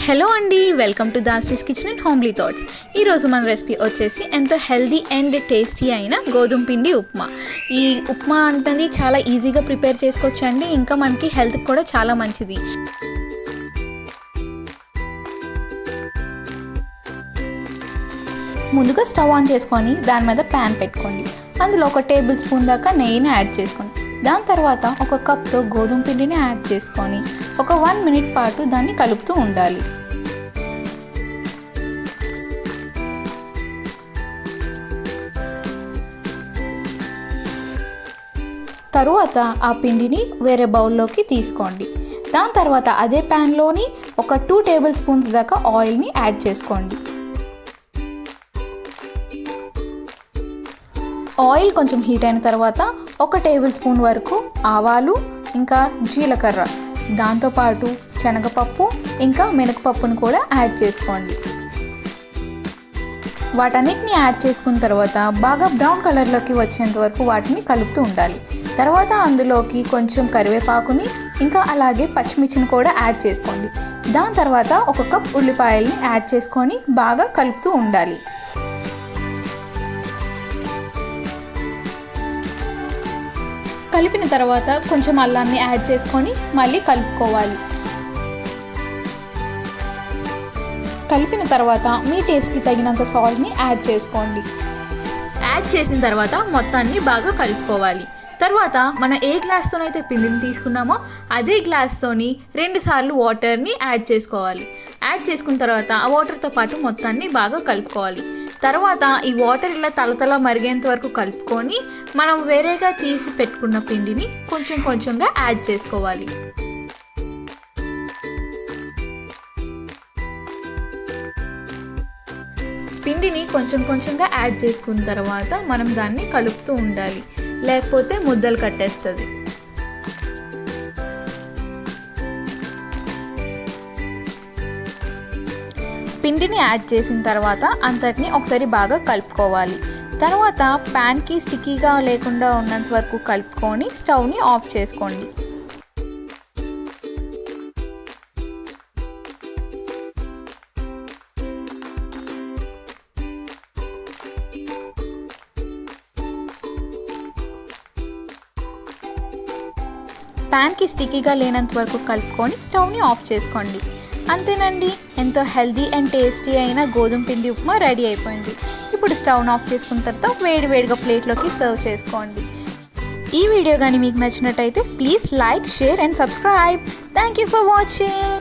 Hello అండి, welcome to Dasri's kitchen and homely thoughts. ఈరోజు మన రెసిపీ వచ్చేసి ఎంతో హెల్దీ అండ్ టేస్టీ అయిన గోధుమ పిండి ఉప్మా. ఈ ఉప్మా అనేది చాలా ఈజీగా ప్రిపేర్ చేసుకోవచ్చు అండి. ఇంకా మనకి హెల్త్కి కూడా చాలా మంచిది. ముందుగా స్టవ్ ఆన్ చేసుకొని దాని మీద ప్యాన్ పెట్టుకోండి. అందులో 1 టేబుల్ స్పూన్ దాకా నెయ్యిని యాడ్ చేసుకోండి. దాని తర్వాత 1 కప్తో గోధుమ పిండిని యాడ్ చేసుకొని ఒక 1 మినిట్ పాటు దాన్ని కలుపుతూ ఉండాలి. తరువాత ఆ పిండిని వేరే బౌల్లోకి తీసుకోండి. దాని తర్వాత అదే ప్యాన్లోని ఒక 2 టేబుల్ స్పూన్స్ దాకా ఆయిల్ని యాడ్ చేసుకోండి. ఆయిల్ కొంచెం హీట్ అయిన తర్వాత 1 టేబుల్ స్పూన్ వరకు ఆవాలు, ఇంకా జీలకర్ర, దాంతోపాటు శనగపప్పు, ఇంకా మినపప్పును కూడా యాడ్ చేసుకోండి. వాటన్నిటిని యాడ్ చేసుకున్న తర్వాత బాగా బ్రౌన్ కలర్లోకి వచ్చేంత వరకు వాటిని కలుపుతూ ఉండాలి. తర్వాత అందులోకి కొంచెం కరివేపాకుని, ఇంకా అలాగే పచ్చిమిర్చిని కూడా యాడ్ చేసుకోండి. దాని తర్వాత 1 కప్ ఉల్లిపాయల్ని యాడ్ చేసుకొని బాగా కలుపుతూ ఉండాలి. కలిపిన తర్వాత కొంచెం అల్లాన్ని యాడ్ చేసుకొని మళ్ళీ కలుపుకోవాలి. కలిపిన తర్వాత మీ టేస్ట్కి తగినంత సాల్ట్ని యాడ్ చేసుకోండి. యాడ్ చేసిన తర్వాత మొత్తాన్ని బాగా కలుపుకోవాలి. తర్వాత మనం ఏ గ్లాస్తోనైతే పిండిని తీసుకున్నామో అదే గ్లాస్తోని 2 సార్లు వాటర్ని యాడ్ చేసుకోవాలి. యాడ్ చేసుకున్న తర్వాత ఆ వాటర్తో పాటు మొత్తాన్ని బాగా కలుపుకోవాలి. తర్వాత ఈ వాటర్ ఇలా తలతల మరిగేంత వరకు కలుపుకొని మనం వేరేగా తీసి పెట్టుకున్న పిండిని కొంచెం కొంచెంగా యాడ్ చేసుకోవాలి. పిండిని కొంచెం కొంచెంగా యాడ్ చేసుకున్న తర్వాత మనం దాన్ని కలుపుతూ ఉండాలి, లేకపోతే ముద్దలు కట్టేస్తుంది. పిండిని యాడ్ చేసిన తర్వాత అంతటిని ఒకసారి బాగా కలుపుకోవాలి. తర్వాత ప్యాన్కి స్టిక్కీగా లేకుండా ఉన్నంత వరకు కలుపుకొని స్టవ్ని ఆఫ్ చేసుకోండి. ప్యాన్కి స్టిక్కీగా లేనంత వరకు కలుపుకొని స్టవ్ని ఆఫ్ చేసుకోండి. అంతేనండి, ఎంతో హెల్దీ అండ్ టేస్టీ అయిన గోధుమ పిండి ఉప్మా రెడీ అయిపోయింది. ఇప్పుడు స్టవ్ని ఆఫ్ చేసుకున్న తర్వాత వేడివేడిగా ప్లేట్లోకి సర్వ్ చేసుకోండి. ఈ వీడియో కానీ మీకు నచ్చినట్టయితే please like, share and subscribe. Thank you for watching.